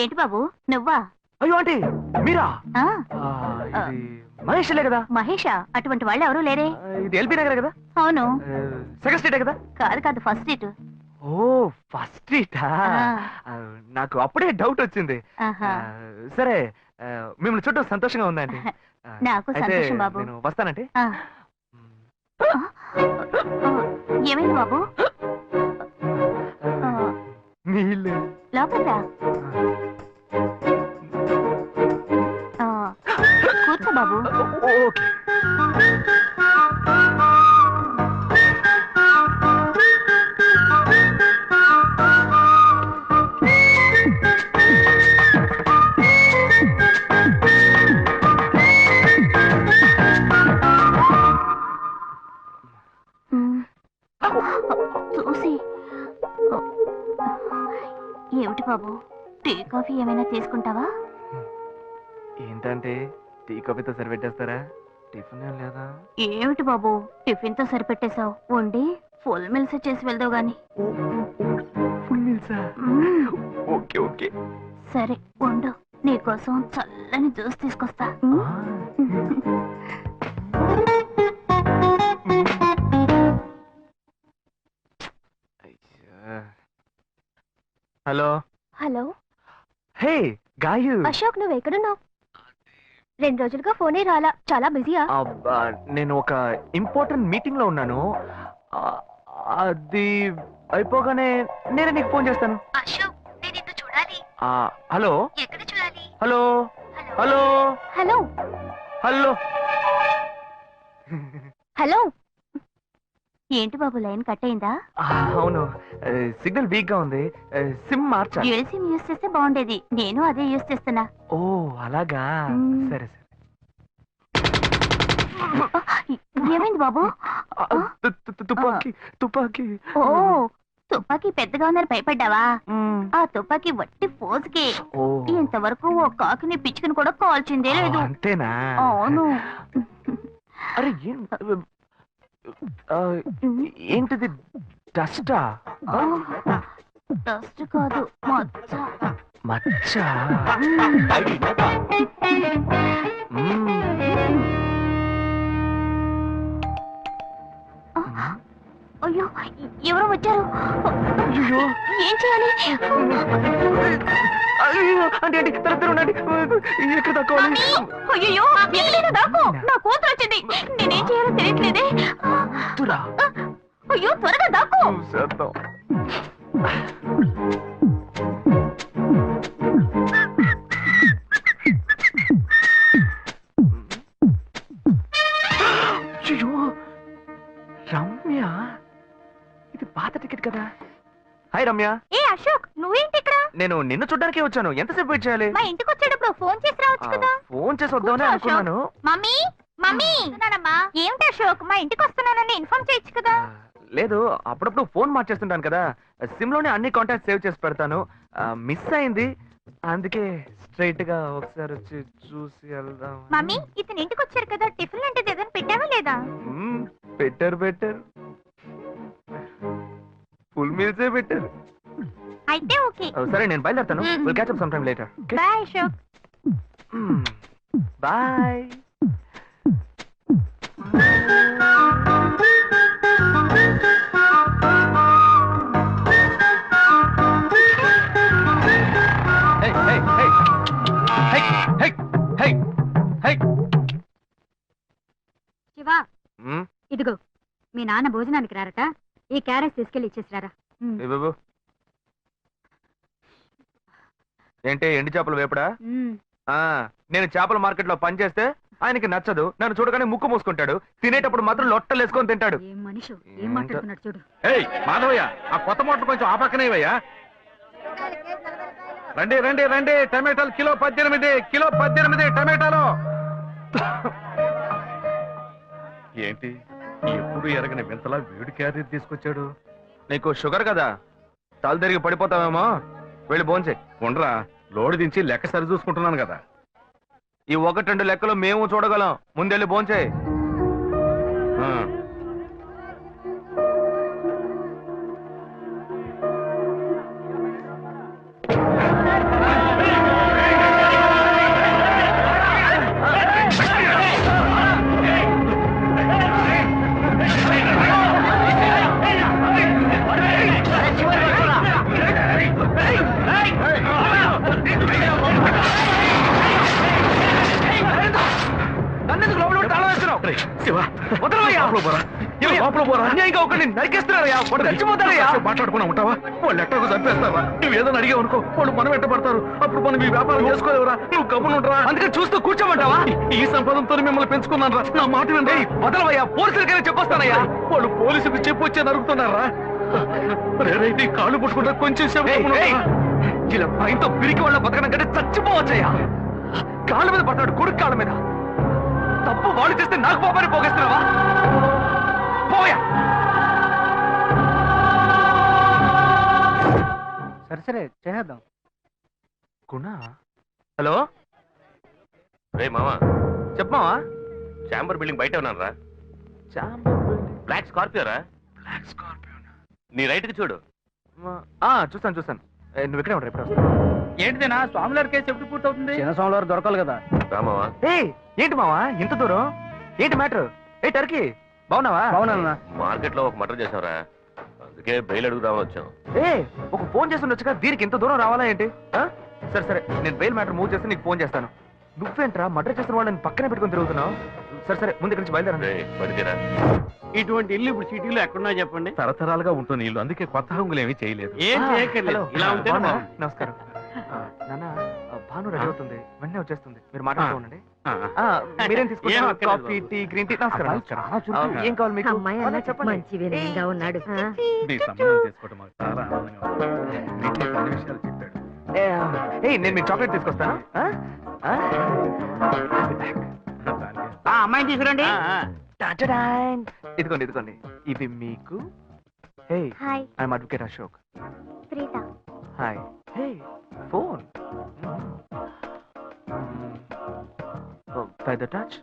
ఏంటి బాబు నువ్వా? అయ్యో ఆంటీ మీరా? ఆ, ఇది మహేష్లే కదా? మహేషా? అటువంటి వాళ్ళు ఎవరు లేరే. ఇది ఎల్బీ నగర్ కదా? అవును. సెకండ్ స్ట్రీటే కదా? కాదు కాదు, ఫస్ట్ సీటు. ఓ ఫస్ట్ స్ట్రీటా? నాకు అప్పుడే డౌట్ వచ్చింది. సరే మిమ్మల్ని చుట్టూ సంతోషంగా ఉందండి. నాకు సంతోషం బాబు. నేను వస్తానంటే. ఏమైంది బాబు? నీళ్ళు లోపలికి రా. కూర్చో బాబు. ఓకే. చూసి ఏమిటి బాబు, టీ కాఫీ ఏమైనా తీసుకుంటావా? ఏంటంటే టీ కాఫీతో సరిపెట్టేస్తారా? టిఫిన్ ఏం లేదా? ఏమిటి బాబు టిఫిన్ తో సరిపెట్టేశావు? వండి ఫుల్ మిల్స్ చేసి వెళ్దావు గాని. ఫుల్ మీల్సా? Okay okay. సరే వండు, నీకోసం చల్లని జ్యూస్ తీసుకొస్తా. Hello. Hello. Hey Gayu. Ashok, నువ్వు ఎక్కడున్నావు? 2 రోజులుగా ఫోనే రాలా, చాలా బిజీయా? నేను ఒక ఇంపార్టెంట్ మీటింగ్ లో ఉన్నాను. అది అయిపోగానే నేనే నీకు ఫోన్ చేస్తాను. అశోక్, నేను నిన్ను చూడాలి. హలో. ఎక్కడ చూడాలి? Hello hello hello hello. Hello. ఏంటి బాబు లైన్ కట్ అయిందా? అవును, సిగ్నల్ వీక్ గా ఉంది. సిమ్ మార్చా. డ్యూయల్ సిమ్ యూస్ చేస్తే బాగుండేది. నేను అదే యూస్ చేస్తున్నా. ఓ అలాగా. సరే సరే. ఏమైంది బాబు? తుపాకీ తుపాకీ. ఓ తుపాకీ పెద్దగా ఉందని భయపడ్డావా? ఆ తుపాకీ వట్టి ఫోజుకే. ఇంతవరకు ఓ కాకిని పిచ్చుకుని కూడా కాల్చిందే లేదు. అంతేనా? అవును. అరే ఏంటిది? డస్టా? డస్ట్ కాదు, మచ్చ. మచ్చ? అయ్యో ఎవరో వచ్చారు. అయ్యో ఏం చేయాలి? అయ్యో అంటే అంటే తరతరుండండి. ఎక్కడ తక్కువాలి? అయ్యో ఎక్కడైనా దాక్కో, నా కూతురు వచ్చింది. నేనేం చేయాలో తెలియట్లేదే. అయ్యో త్వరగా దాక్కో. అయ్యో రమ్య, ఇది పాత టికెట్ కదా. హాయ్ రమ్య. ఏ అశోక్, నువ్వేంటి ఇక్కడ? నేను నిన్ను చూడ్డానికే వచ్చాను. ఎంతసేపు వెయిట్ చేయాలి? మా ఇంటికి వచ్చేటప్పుడు ఫోన్ చేసి రావచ్చు కదా. ఫోన్ చేసి వద్దామని అనుకున్నాను. మమ్మీ మమ్మీ ఏమిటి అశోక్, మా ఇంటికి వస్తున్నానని ఇన్ఫార్మ్ చేయొచ్చు కదా. లేదు, అప్పుడప్పుడు ఫోన్ మార్చేస్తుంటాను కదా. సిమ్ లోనే అన్ని కాంటాక్ట్ సేవ్ చేసి పెడతాను. మిస్ అయింది, అందుకే స్ట్రైట్ గా ఒకసారి వచ్చి చూసి వెళ్దాం. మమ్మీ ఇతను ఇంటికి వచ్చారు కదా, టిఫిన్ లాంటిది ఏదైనా పెట్టావా లేదా? పెట్టారు పెట్టారు, ఫుల్ మీల్సే పెట్టారు. అయితే ఓకే. సరే నేను బయలుదేరుతాను. Will catch up some time later. Bye Ashok. Bye. Shiva, ఇదిగో మీ నాన్న భోజనానికి రారట, ఈ క్యారెట్ తీసుకెళ్లి ఇచ్చేసిరారా. ఏంటి ఎండి చేపలు వేపడా? నేను చేపల మార్కెట్ లో పనిచేస్తే ఆయనకి నచ్చదు. నన్ను చూడగానే ముక్కు మూసుకుంటాడు. తినేటప్పుడు మాత్రం లొట్టలు వేసుకొని తింటాడు. చూడు. మాధవయ్య, ఆ కొత్త మోటార్ కొంచెం ఆ పక్కనేవయ్యా. రండి రండి రండి, టమాటాలు కిలో 18, కిలో 18 టమాటాలు. ఏంటి ఎప్పుడు ఎరగని వింతలా వేడి క్యారీ తీసుకొచ్చాడు? నీకు షుగర్ కదా, తల తిరిగి పడిపోతావేమో. వెళ్ళి భోంచే. ఉండరా, లోడు దించి లెక్క సరి చూసుకుంటున్నాను కదా. ఈ 1-2 లెక్కలు మేము చూడగలం. ముందెళ్ళి భోంచే. లోపల పోరా లోపల పోరా అన్యాయంగా ఒకరిని నరికేస్తున్నారయ్యా వాడు చచ్చిపోతారయ్యా మాట్లాడుకున్నా ఉంటావా వాళ్ళు ఎట్టకు చంపేస్తావా నువ్వు ఏదైనా అడిగావు అనుకో వాళ్ళు మనం వెంటబడతారు అప్పుడు మనం ఈ వ్యాపారం చేసుకోలేవురా నువ్వు గమ్మున ఉంటారా అందుకని చూస్తూ కూర్చోమంటావా ఈ సంపదంతో మిమ్మల్ని పెంచుకున్నాను రా నా మాట వినండి వదలవయ్యా పోలీసులకైనా చెప్పొస్తానయ్యా వాళ్ళు పోలీసులకు చెప్పు వచ్చే నరుకుతున్నారా నీ కాళ్ళు పుట్టుకుంటా కొంచెం ఇలా భయంతో పిరికి వాళ్ళ బతకడం కంటే చచ్చిపోవచ్చయ్యా కాళ్ళ మీద పడతాడు కొడుకు కాళ్ళ మీద తప్పు వాళ్ళు చేస్తే నాకు పాపాన్ని పోగేస్తున్నావా పోయా సరే చేద్దాం గుణ హలో రే మామా చెప్పమావా చాంబర్ బిల్డింగ్ బయట ఉన్నాను రా బ్లాక్ స్కార్పియో రా నీ రైట్ కి చూడు చూస్తాను నువ్వు ఇక్కడే ఉంటావు ఎప్పుడు వస్తావు ఏంటిదేనా స్వామివారి కేసు ఎప్పుడు పూర్తవుతుంది చిన్న స్వామివారు దొరకాలి కదా రామావా ఏంటి మావా ఇంత దూరం ఏంటి మ్యాటర్ టర్కీ బాగున్నావా అవునన్నా మార్కెట్ లో ఒక మర్డర్ చేసావురా అందుకే బెయిల్ అడుగుదామని వచ్చాం ఒక ఫోన్ చేస్తుండొచ్చుగా దీనికి ఇంత దూరం రావాలా ఏంటి సరే నేను బెయిల్ మ్యాటర్ మూవ్ చేస్తే నీకు ఫోన్ చేస్తాను నువ్వేంట్రా మర్డర్ చేసిన వాళ్ళని పక్కనే పెట్టుకుని తిరుగుతున్నావు సరే ముందు ఇక్కడి నుంచి బయలుదేరండి పడితేరా ఇటువంటి ఇల్లు ఇప్పుడు సిటీలో ఎక్కడున్నా చెప్పండి తరతరాలుగా ఉంటుంది ఇల్లు అందుకే కొత్త హంగులు ఏమీ చేయలేదు ఏం చేయక్కర్లేదు ఇలా ఉంటే నమస్కారం నాన్న భాను రెడీ అవుతుంది వెంటనే వచ్చేస్తుంది మీరు మాట్లాడుతూ ఉండండి మీరేం తీసుకుంటారు కాఫీ టీ గ్రీన్ టీ నమస్కారం ఏం కావాలి మీకు చెప్పండి మంచి వినయంగా ఉన్నాడు మీ సంబంధం చేసుకోవడం మాకు చాలా ఆనందంగా ఉంది. మీకు కొన్ని విషయాలు చెప్పాడు నేను మీ చాక్లెట్ తీసుకొస్తాను అమ్మాయిని తీసుకురండి ఇదిగోండి ఇవి మీకు hi I'm advocate Ashok Preetha hi phone by the touch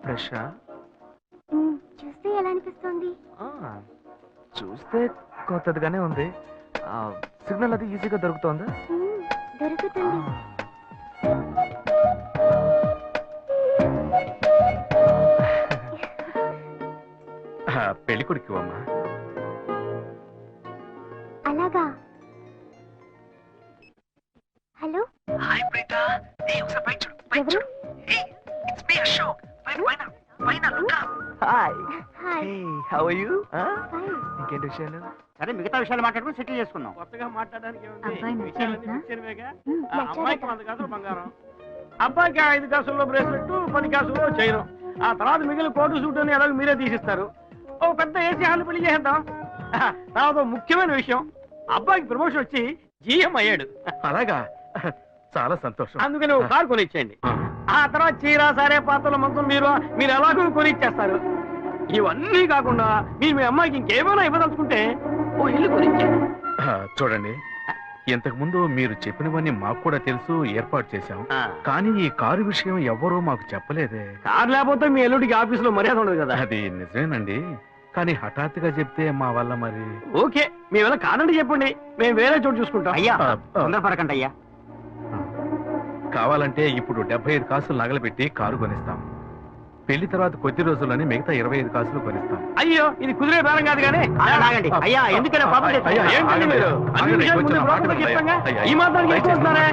fresh చూస్తే ఎలా అనిపిస్తుంది చూస్తే కొత్తదిగానే ఉంది సిగ్నల్ అది ఈజీగా దొరుకుతుందా దొరుకుతుంది పెళ్లి కొడుకు అమ్మా అలాగా హలో హాయ్ ప్రీత ఒకసారి పైకి చూడు పైకి ఎవరు? చూడు ఇట్స్ మీ అశోక్ పైన look hi hi how are you fine ఇంకేంటి విషయాలు సరే మిగతా విషయాలు మాట్లాడుకుని సెటిల్ చేసుకుందాం కొత్తగా మాట్లాడడానికి అబ్బాయి నచ్చాడా? అమ్మాయికి 100 కాసులు బంగారం అబ్బాయికి 5 కాసుల్లో బ్రేస్లెట్ 10 కాసుల్లో చైన్ ఆ తర్వాత మిగిలిన కోటు సూట్ అని ఎలాగో మీరే తీసిస్తారు ఓ పెద్ద ఏసీ హాల్ పెళ్లి చేద్దాం తర్వాత ముఖ్యమైన విషయం అబ్బాయికి ప్రమోషన్ వచ్చి జీఎం అయ్యాడు అలాగా చాలా సంతోషం అందుకని ఒక కారు కొనిచ్చేయండి ఆ తర్వాత చీర సరే పాత్రల మొత్తం మీరు ఎలాగో కొనిచ్చేస్తారు ఇవన్నీ కాకుండా మీరు మీ అమ్మాయికి ఇంకేమైనా ఇవ్వదలుచుకుంటే ఓ ఇల్లు కొనిచ్చేయండి చూడండి ఇంతకు ముందు మీరు చెప్పినవన్నీ మాకు కూడా తెలుసు ఏర్పాటు చేశాం కానీ ఈ కారు విషయం ఎవ్వరూ మాకు చెప్పలేదే కారు లేకపోతే మీ ఎల్లుడికి ఆఫీసులో మర్యాద ఉండదు కదా అది నిజమేనండి కానీ హఠాత్తుగా చెప్తే మా వల్ల మరి ఓకే మీ వల్ల కాదండి చెప్పండి మేము వేరే చోటు చూసుకుంటాం అయ్యా తొందరపడకండి అయ్యా కావాలంటే ఇప్పుడు 75 కాసులు నగలబెట్టి కారు కొనిస్తాం పెళ్లి తర్వాత కొద్ది రోజుల్లోనే మిగతా 25 కాసులు కొనిస్తాం అయ్యో ఇది కుదిరే బేరం కాదు కానీ ఆగండి అయ్యా ఎందుకైనా పాపం చేస్తారు? ఏంటండి మీరు అన్ని విషయాలు ముందు బ్రోకర్తో చెప్తాంగా? ఈ మాత్రానికి ఎక్కువ వస్తున్నారే?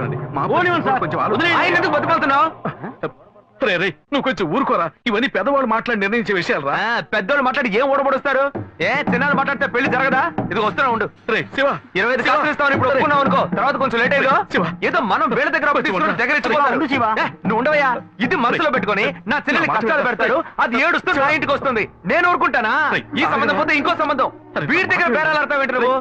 పోనివ్వండి సార్. వదిలేయండి. బతుకుతున్నావు నువ్వు కొంచెం ఊరుకోరా ఇవన్నీ పెద్దవాళ్ళు మాట్లాడి నిర్ణయించే విషయాలు రా పెద్దవాళ్ళు మాట్లాడి ఏం ఓడబడుస్తారు చిన్నాళ్ళు మాట్లాడితే పెళ్లి జరగదా ఇది వస్తున్నా ఉండు శివ 25 కాసులు ఇస్తామని ఇప్పుడు ఒప్పుకున్నావు అనుకో తర్వాత కొంచెం లేట్ అయ్యో ఏదో మనం వీళ్ళ దగ్గర దగ్గర నువ్వు ఉండవయ్యా ఇది మనసులో పెట్టుకొని నా చెల్లెలు కష్టాలు పెడతాడు అది ఏడుస్తూ నా ఇంటికి వస్తుంది నేను ఊరుకుంటానా ఈ సంబంధం పోతే ఇంకో సంబంధం వీడి దగ్గర బేరాలు అర్థం ఏంటి నువ్వు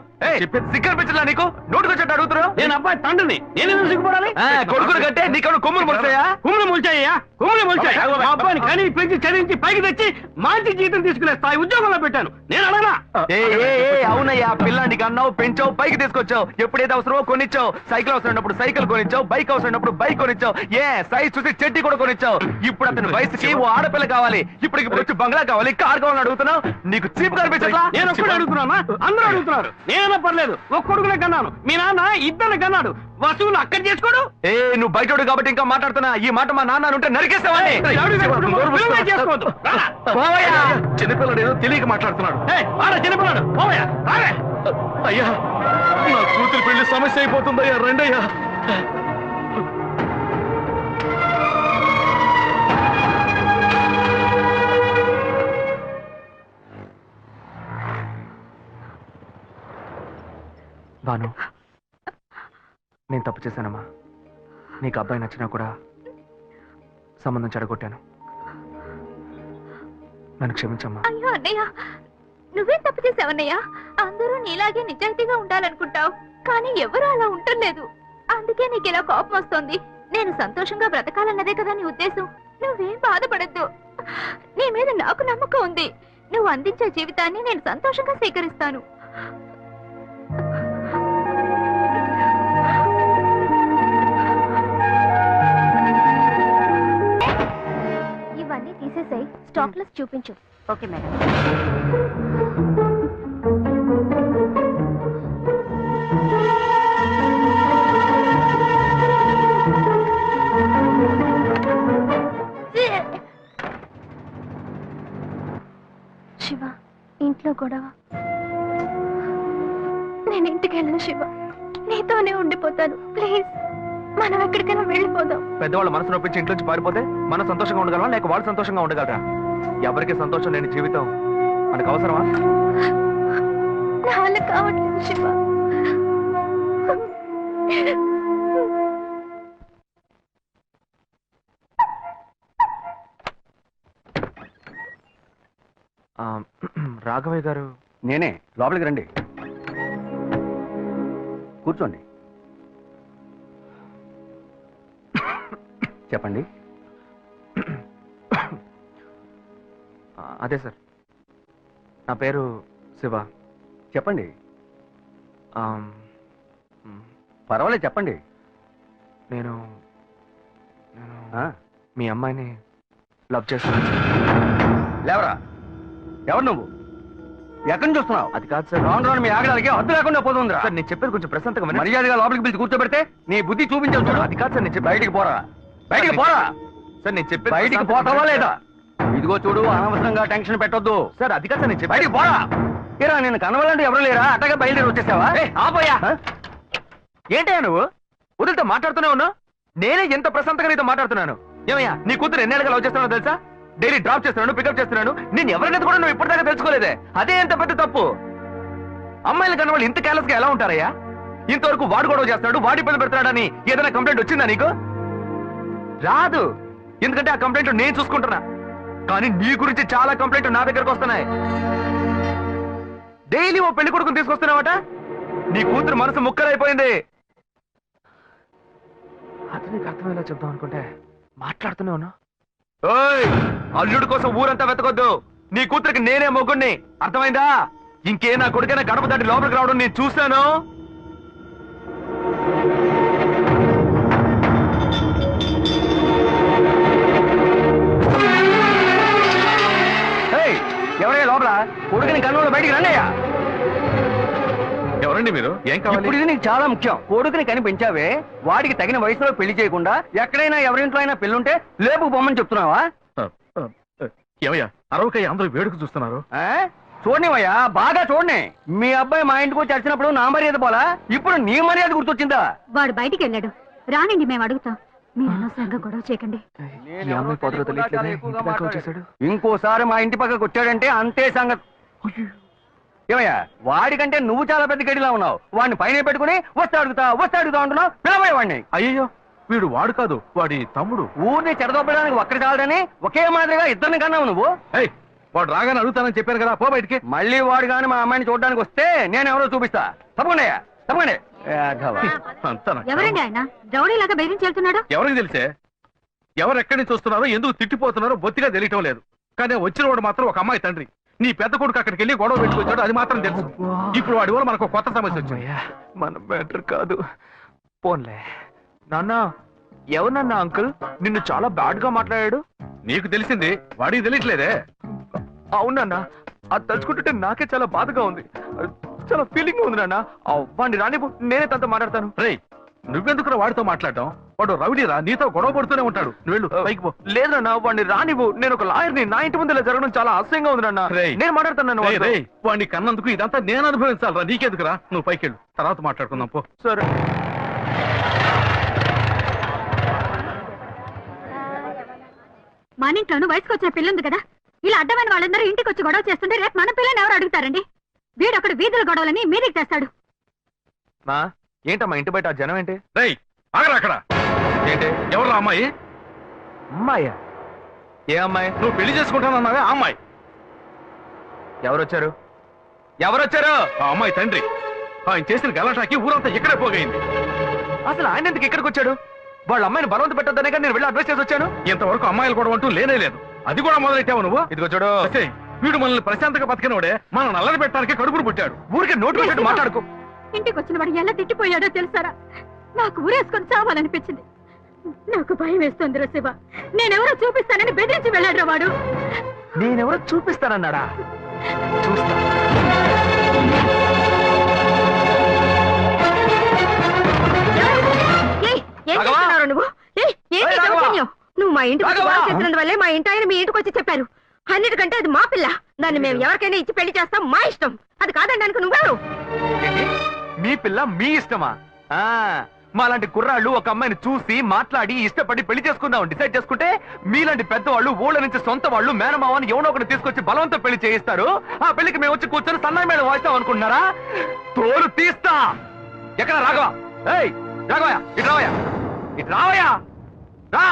సిగ్గర్ పిచ్చలా నీకు నోటుకొచ్చేట్టు అడుగుతున్నావు నేను అబ్బాయి తండ్రిని నేను ఎందుకు సిగ్గుపడాలి కొడుకులు కంటే నీకు కొమ్ములు మొలుస్తాయా కుమ్ములు మొలిచాయ్యా కుమ్ములు మొలిచాయి మా అబ్బాయిని కనీ పెంచి చదివించి పైకి తెచ్చి మంచి జీతం తీసుకునే స్థాయి ఉద్యోగంలో పెట్టాను నేను అడగనా అవునయ్యా పిల్లాడికి అన్నావు పెంచావు పైకి తీసుకొచ్చావు ఎప్పుడైతే అవసరమో కొనిచ్చావు సైకిల్ అవసరమైనప్పుడు సైకిల్ కొనిచ్చావు బైక్ అవసరమైనప్పుడు బైక్ కొనిచ్చావు సైజ్ చూసి చెడ్డి కూడా కొనిచ్చావు ఇప్పుడు అతని వయసుకి ఓ ఆడపిల్ల కావాలి ఇప్పుడు వచ్చి బంగ్లా కావాలి కార్ కావాలని అడుగుతున్నావు నీకు చీప్ కనిపించట్లా నేను ఒక్కడే అడుగుతున్నా అందరూ అడుగుతున్నారు నేనైనా పర్లేదు ఒక్క కొడుకునే కన్నాను మీ నాన్న ఇద్దరు కన్నాడు వసూలు అక్కడ చేసుకోడు నువ్వు బయటోడు కాబట్టి ఇంకా మాట్లాడుతున్నా ఈ మాట మా నాన్న ఉంటే నరికేస్తావని చేసుకోవద్దు చిన్నపిల్లడు ఏదో తెలియక మాట్లాడుతున్నాడు చిన్నపిల్లాడు పోవయ్యా అయ్యా నా కూతురు పెళ్లి సమస్య అయిపోతుందయ్యా రెండయ్యా భాను, నేను తప్పు చేశానమ్మా. నీకు అబ్బాయి నచ్చినా కూడా సంబంధం చెడగొట్టాను. నన్ను క్షమించమ్మా. అయ్యో అన్నయ్య, నువ్వేం తప్పు చేసావన్నయ్య? అందరూ నీలాగే నిజాయితీగా ఉండాలనుకుంటావు, కానీ ఎవరు అలా ఉండలేదు. అందుకే నీకు ఇలా కోపం వస్తుంది. నేను సంతోషంగా బ్రతకాలన్నదే కదా నీ ఉద్దేశం. నువ్వేం బాధపడద్దు. నీ మీద నాకు నమ్మకం ఉంది. నువ్వు అందించే జీవితాన్ని నేను సంతోషంగా స్వీకరిస్తాను. ఇవన్నీ తీసేసాయి, స్టాక్ లిస్ట్ చూపించు. Okay madam. శివ, ఇంట్లో గొడవ. నేను ఇంటికి వెళ్ళను శివ, నీతోనే ఉండిపోతాను. ప్లీజ్, మనం ఎక్కడికైనా వెళ్ళిపోదాం. పెద్దవాళ్ళ మనసు నొప్పించి ఇంట్లోంచి పారిపోతే మనం సంతోషంగా ఉండగలమా, లేక వాళ్ళు సంతోషంగా ఉండగలరా? ఎవరికి సంతోషం లేని జీవితం మనకు అవసరమా? నా వల్ల కావట్లేదు శివ. రాఘవయ్య గారు. నేనే. లోపలికి రండి, కూర్చోండి. చెప్పండి. అదే సార్, నా పేరు శివ. చెప్పండి. ఆమ్, పర్వాలేదు, చెప్పండి. నేను నేను ఆ, మీ అమ్మాయిని లవ్ చేస్తాను. లేవరా, ఎవరు నువ్వు? ఎక్కడి నుంచి చూస్తున్నావు? అది కాదు సార్. రాను రాను మీ ఆగడానికి హద్దు లేకుండా పోతుందిరా. సార్, నేను చెప్పేది కొంచెం ప్రశాంతంగా వినండి. మర్యాదగా లోపలికి పిలిచి కూర్చోబెడితే నీ బుద్ధి చూపించావు చూడు. అది కాదు సార్, నేను చెప్పేది. బయటికి పోరా, బయటికి పోరా. సార్, నేను చెప్పేది బయటికి ప్రశాంతంగా పోతావా వినండి లేదా? సార్. ఇదిగో చూడు, అనవసరంగా టెన్షన్ పెట్టొద్దు. సార్, అది కాదు సార్, నేను చెప్పేది. బయటికి పోరా. ఏరా, నేను కనవాలంటే ఎవరు లేరా? అట్టగా బయలుదేరి వచ్చేసావా? ఆపోయా. ఆ? ఏంటయ్యా నువ్వు? వదిలితో మాట్లాడుతూనే ఉన్నా. నేనే ఎంత ప్రశాంతంగా నీతో మాట్లాడుతున్నాను. ఏమయ్యా, నీ కూతురు ఎన్నేళ్ళగా లవ్ చేస్తున్నావు తెలుసా? డైలీ డ్రాప్ చేస్తున్నాను, పికప్ చేస్తున్నాను. నేను ఎవరినైతే కూడా నువ్వు ఇప్పటిదాకా తెలుసుకోలేదే. అదే ఎంత పెద్ద తప్పు. అమ్మాయిలు కన్నా వాళ్ళు ఇంత కేర్లెస్ గా ఎలా ఉంటారయ్యా? ఇంతవరకు వాడు గొడవ చేస్తున్నాడు, వాడి పిల్లలు పెడతాడని ఏదైనా కంప్లైంట్ వచ్చిందా నీకు? రాదు, ఎందుకంటే ఆ కంప్లైంట్ నేను చూసుకుంటున్నా. కానీ నీ గురించి చాలా కంప్లైంట్ నా దగ్గరకు వస్తున్నాయి. డైలీ ఓ పెళ్లి కొడుకుని తీసుకొస్తున్నావట. నీ కూతురు మనసు ముక్కలైపోయింది. అతనికి అర్థమయ్యేలా చెప్దాం అనుకుంటే మాట్లాడుతూనే ఉన్నా. ఓయ్, అల్లుడి కోసం ఊరంతా వెతకొద్దు. నీ కూతురికి నేనే మొగ్గుణ్ణి, అర్థమైందా? ఇంకే నా కొడుకైనా గడప దాటి లోపలికి రావడం నేను చూశాను. ఎవరయ్యా లోపల? కొడుకుని కన్నులో బయటికి రండియ్యా. ఎవరండి మీరు? ఏం కావాలి? ఇప్పుడు ఇది నీకు చాలా ముఖ్యం. కొడుకుని కనిపించావే, వాడికి తగిన వయసులో పెళ్లి చేయకుండా ఎక్కడైనా ఎవరింట్లో అయినా పెళ్ళుంటే లేపు బొమ్మని చెప్తున్నావా? ఏమయ్యా, అరవకయ్య అందరూ వేడుక చూస్తున్నారు. చూడనివయ్యా, బాగా చూడని. మీ అబ్బాయి మా ఇంటికి వచ్చి వచ్చినప్పుడు నా మర్యాద పోలా, ఇప్పుడు నీ మర్యాద గుర్తొచ్చిందా? వాడు బయటికి వెళ్ళాడు, రానండి, మేము అడుగుతాం. మీరు అనవసరంగా గొడవ చేయకండి. ఈ అమ్మాయి పొదలో తెలియట్లేదే, ఇంటి దాకా వచ్చేసాడు. ఇంకోసారి మా ఇంటి పక్కకు వచ్చాడంటే అంతే సంగతి. ఏమయ్యా, వాడికంటే నువ్వు చాలా పెద్ద గడిలా ఉన్నావు. వాడిని పైన పెట్టుకుని వస్తే అడుగుతా అంటున్నావు. పిలవయ్య వాడిని. అయ్యో, వీడు వాడు కాదు, వాడి తమ్ముడు. ఊరిని చెడదొప్పడానికి ఒక్కడి చాలని ఒకే మాదిరిగా ఇద్దరిని కన్నావు నువ్వు. ఏయ్, వాడు రాగానే అడుగుతానని చెప్పాను కదా, పో బయటికి. మళ్ళీ వాడు గాని మా అమ్మాయిని చూడడానికి వస్తే నేను ఎవరో చూపిస్తా. తప్పకుండా తప్పకుండా. అంతా నాకు ఎవరండి ఆయన? రౌడీలాగా బెదిరించి వెళ్తున్నాడు. ఎవరికి తెలిసే? ఎవరు ఎక్కడి నుంచి వస్తున్నారో, ఎందుకు తిట్టిపోతున్నారో బొత్తిగా తెలియటం లేదు. కానీ వచ్చిన వాడు మాత్రం ఒక అమ్మాయి తండ్రి. నీ పెద్ద కొడుకు అక్కడికి వెళ్ళి గొడవ పెట్టుకొచ్చాడు, అది మాత్రం తెలుసు. ఇప్పుడు వాడి వల్ల మనకు కొత్త సమస్య వచ్చింది. అమ్మయ్యా, మన బెటర్ కాదు. పోన్లే. నాన్న, ఎవరన్నా అంకుల్ నిన్ను చాలా బ్యాడ్ గా మాట్లాడాడు? నీకు తెలిసింది, వాడికి తెలియట్లేదే. అవునన్నా, అది తలుచుకుంటుంటే నాకే చాలా బాధగా ఉంది. చాలా ఫీలింగ్ ఉంది నాన్న. వాడిని రానివ్వు, నేనే తనతో మాట్లాడతాను. రేయ్, నువ్వెందుకు వాడితో మాట్లాడటం? వాడు రౌడీరా, నీతో గొడవ పడుతూనే ఉంటాడు. నువ్వు వెళ్ళు, పైకి పో. లేదు నాన్న, వాడిని రానివ్వు. నేను ఒక లాయర్ని. నా ఇంటి ముందు ఇలా జరగడం చాలా అసహ్యంగా ఉంది నాన్న. రేయ్, నేను మాట్లాడతాను. రేయ్, వాడిని కన్నందుకు ఇదంతా నేను అనుభవించాలరా, నీకెందుకురా? నువ్వు పైకి వెళ్ళు, తర్వాత మాట్లాడుకుందాం పో. సరే. మన ఇంట్లోనూ వయసుకు వచ్చిన పిల్లుంది కదా, ఇలా అడ్డమైన వాళ్ళందరూ ఇంటికి వచ్చి గొడవ చేస్తుంటే రేపు మన పిల్లని ఎవరు అడుగుతారండి? వీడొకడు వీధుల గొడవలని మీదికి తెస్తాడు. మా ఏంటమ్మా ఇంటి బయట ఆ జనం ఏంటి? రేయ్ ఆగరా అక్కడ. ఏంటి? ఎవరా అమ్మాయి? అమ్మాయ్యా? ఏ అమ్మాయి? నువ్వు పెళ్లి చేసుకుంటానన్నావే ఆ అమ్మాయి. ఎవరొచ్చారు? ఎవరొచ్చారు? ఆ అమ్మాయి తండ్రి. ఆయన చేసిన గలాటాకి ఊరంతా ఇక్కడే పోగైంది. అసలు ఆయన ఎందుకు ఇక్కడికి వచ్చాడు? వాళ్ళ అమ్మాయిని బలవంత పెట్టొద్దనే కానీ నేను వెళ్ళి అడ్వైస్ చేసి వచ్చాను. ఇంతవరకు అమ్మాయిలు కూడా అంటూ లేనే లేదు. అది కూడా మొదలెట్టావు నువ్వు. ఇదిగో చూడు, అసే, వీడు మనల్ని ప్రశాంతంగా బతికినోడే మన నల్లని పెట్టడానికి కడుపును పుట్టాడు. ఊరికే నోటు పెట్టట్టు మాట్లాడుకో. ఇంటికి వచ్చిన వాడు ఎలా తిట్టిపోయాడో తెలుసారా? నాకు ఊరేసుకొని చావాలనిపించింది. నాకు భయం వేస్తుంది శివ. నేనెవరో చూపిస్తానని బెదిరించి వెళ్ళాడు వాడు. నేనెవరో చూపిస్తానన్నాడా? చూస్తా. ఏం చేస్తున్నారు నువ్వు? నువ్వు మా ఇంటికి చేసినందువల్లే మా ఇంటి ఆయన మీ ఇంటికి వచ్చి చెప్పారు. అన్నిటికంటే అది మా పిల్ల. దాన్ని మేము ఎవరికైనా ఇచ్చి పెళ్లి చేస్తాం, మా ఇష్టం. అది కాదండానికి నువ్వెవరు? మీ పిల్ల మీ ఇష్టమా? మాలాంటి కుర్రాళ్ళు ఒక అమ్మాయిని చూసి మాట్లాడి ఇష్టపడి పెళ్లి చేసుకుందాం డిసైడ్ చేసుకుంటే, మీలాంటి పెద్దవాళ్ళు ఊళ్ళ నుంచి సొంత వాళ్ళు మేనమావని ఎవనో ఒకటి తీసుకొచ్చి బలవంతం పెళ్లి చేయిస్తారు. ఆ పెళ్లికి మేము వచ్చి కూర్చొని సన్నాయి మేళం వాయిస్తాం అనుకుంటున్నారా? తోలు తీస్తా. ఎక్కడ రాఘవ? ఏయ్ రాఘవయ్య, ఇటు రావయ్యా, ఇటు రావయ్యా, రా.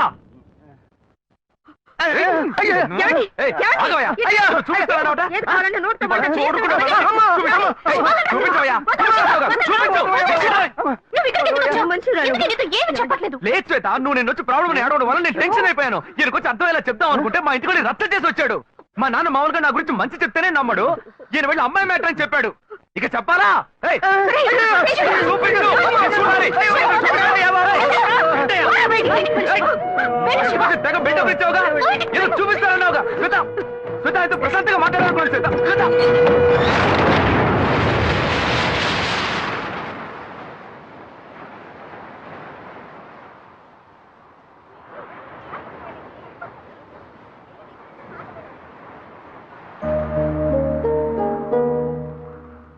లేదు శ్వేత, నువ్వు నేను వచ్చి ప్రాబ్లం ఏడవడం వల్ల నేను టెన్షన్ అయిపోయాను. ఈయనకొచ్చి అర్థమయ్యేలా చెప్దాం అనుకుంటే మా ఇంటికి రచ్చ చేసి వచ్చాడు. మా నాన్న మామూలుగా నా గురించి మంచి చెప్తేనే నమ్మడు. ఈయన వెళ్ళి అమ్మాయి మ్యాటర్ అని చెప్పాడు. ఇక చెప్పాలా? తెగ బిల్డప్ ఇచ్చావుగా, ఏదో చూపిస్తానన్నావుగా. శ్వేత, శ్వేత అయితే ప్రశాంతంగా మాట్లాడాలనుకోండి. శ్వేత, శ్వేత.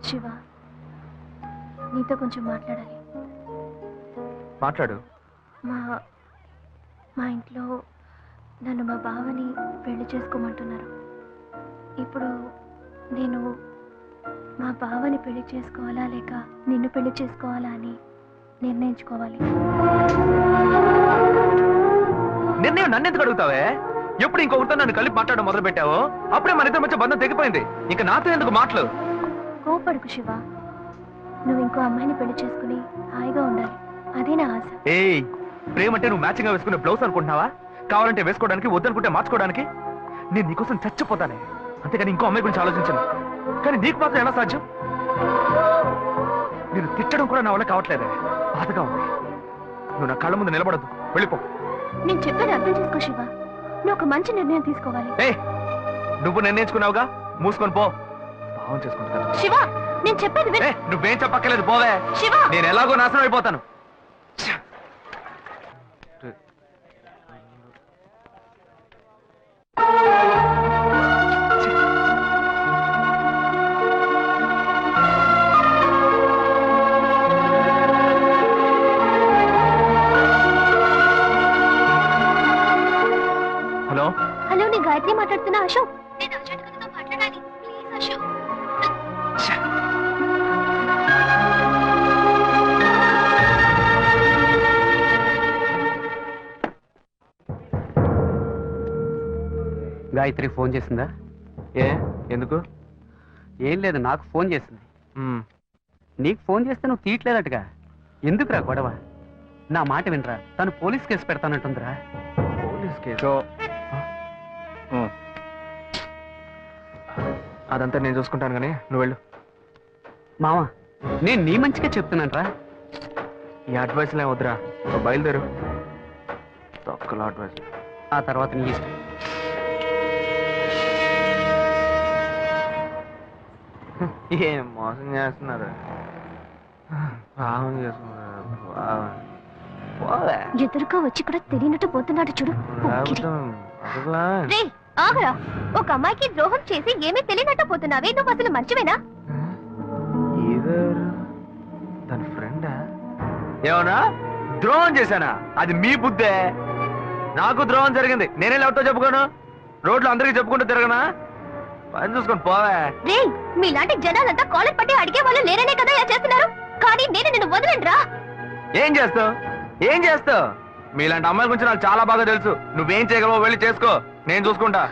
శివ, నీతో కొంచెం మాట్లాడాలి. మాట్లాడు. మా ఇంట్లో నన్ను మా బావని పెళ్లి చేసుకోమంటున్నారు. ఇప్పుడు నేను మా బావని పెళ్లి చేసుకోవాలా లేక నిన్ను పెళ్లి చేసుకోవాలా అని నిర్ణయించుకోవాలి. నిర్ణయం నన్ను ఎందుకు అడుగుతావే? ఎప్పుడు ఇంకొకరితో నన్ను కలిపి మాట్లాడడం మొదలు పెట్టావో అప్పుడే మన ఇద్దరి మధ్య బంధం తెగిపోయింది. ఇంకా నాతో ఎందుకు మాటలు? కోపడుకు శివ. నువ్వు ఇంకో అమ్మాయిని పెళ్లి చేసుకుని హాయిగా ఉండాలి, అదే నా ఆశ. ఏయ్, ప్రేమ అంటే నువ్వు మ్యాచింగ్ గా వేసుకునే బ్లౌజ్ అనుకుంటున్నావా? కావాలంటే వేసుకోవడానికి, వద్దనుకుంటే మార్చుకోవడానికి. నేను నీకోసం చచ్చిపోతానే, అంతేగాని ఇంకో అమ్మాయి గురించి ఆలోచించను. కానీ నీకు మాత్రం ఎలా సాధ్యం? నేను తిట్టడం కూడా నా వల్ల కావట్లేదే, బాధగా ఉంది. నువ్వు నా కళ్ళ ముందు నిలబడద్దు, వెళ్ళిపో. నేను చెప్పేది అర్థం చేసుకో శివ. నువ్వు ఒక మంచి నిర్ణయం తీసుకోవాలి. ఏ, నువ్వు నిర్ణయించుకున్నావుగా, మూసుకొని పో. భావం చేసుకుంటున్నా. శివ, నేను చెప్పేది విను. నువ్వేం చెప్పక్కర్లేదు, పోవే. శివ, నేను ఎలాగో నాశనం అయిపోతాను. హలో హలో, నేను గాయత్రి మాట్లాడుతున్నా. అశోక్, నేను అర్జెంట్ గా మాట్లాడాలి, ప్లీజ్ అశోక్. గాయత్రి ఫోన్ చేసిందా? ఏ ఎందుకు? ఏం లేదు, నాకు ఫోన్ చేసింది. నీకు ఫోన్ చేస్తే నువ్వు తీయట్లేదటగా. ఎందుకురా గొడవ? నా మాట వినరా, తను పోలీస్ కేసు పెడతానంటుందిరా. Police case? అదంతా నేను చూసుకుంటాను కానీ నువ్వు వెళ్ళు. మావా, నేను నీ మంచిగా చెప్తున్నానరా. ఈ అడ్వైస్లే వద్దురా, బయలుదేరు. తొక్కల అడ్వైస్. ఆ తర్వాత నీ ఇష్టం. ఏం మోసం చేస్తున్నారు, పాపం చేస్తున్నారు. ఎదురుగా వచ్చి కూడా తెలియనట్టు పోతున్నాడు చూడు. రేయ్, ఆగరా. ఒక అమ్మాయికి ద్రోహం చేసి ఏమీ తెలియనట్టు పోతున్నావే, నువ్వు అసలు మంచివేనా? తన ఫ్రెండా? ఏమన్నా ద్రోహం చేశానా? అది మీ బుద్ధే. నాకు ద్రోహం జరిగింది, నేనే ఎవరితో చెప్పుకోను? రోడ్లు అందరికీ చెప్పుకుంటూ తిరగనా? పని చూసుకొని పోవే. రేయ్, మీలాంటి జనాలంతా కాలర్ పట్టి అడిగే వాళ్ళు లేరనే కదా ఇలా చేస్తున్నారు. కానీ నేను నిన్ను ఏం చేస్తావు? ఏం చేస్తావు? మీలాంటి అమ్మాయిల గురించి నాకు చాలా బాగా తెలుసు. నువ్వేం చేయగలవో వెళ్ళి చేసుకో, నేను చూసుకుంటా.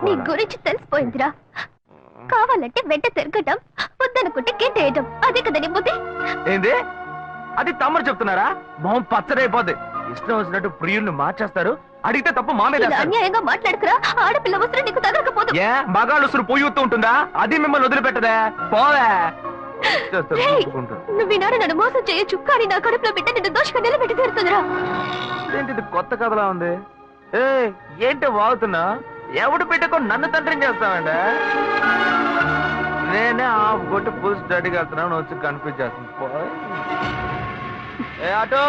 నీ గురించి తెలిసిపోయిందిరా. కావాలంటే వెంట తిరగటం, వద్దనుకుంటే గెంటేయటం, అదే కదా నీ బుద్ధి. ఏంది? అది తమ్ముడు చెప్తున్నారా? మొహం పచ్చడైపోద్ది. ఇష్టం వచ్చినట్టు ప్రియుల్ని మార్చేస్తారు. అడిగితే తప్పు మా మీద ఇలా వేస్తారు. అన్యాయంగా మాట్లాడుకురా. ఆడపిల్ల ఉసురు నీకు తగలకపోదు. ఏ మగాళ్ళు ఉసురు పొయ్యి ఉంటుందా? అది మిమ్మల్ని వదిలిపెట్టదే. పోవే. చేస్తారు, రేయ్, చూసుకుంటా. నువ్వు ఈనాడు నన్ను మోసం చేయొచ్చు, కానీ నా కడుపులో బిడ్డ నిన్ను దోషగా నిలబెట్టి తీరుతుందిరా. ఏంటిది కొత్త కథలా ఉంది? ఏ ఏంటి వాగుతున్నా? ఎవడు పెట్టుకో నన్ను తండ్రిని చేస్తామండి. నేనే ఆఫ్ కొట్టి ఫుల్ స్టడీకి వెళ్తున్నాను, వచ్చి కన్ఫ్యూజ్ చేస్తాను. ఏ ఆటో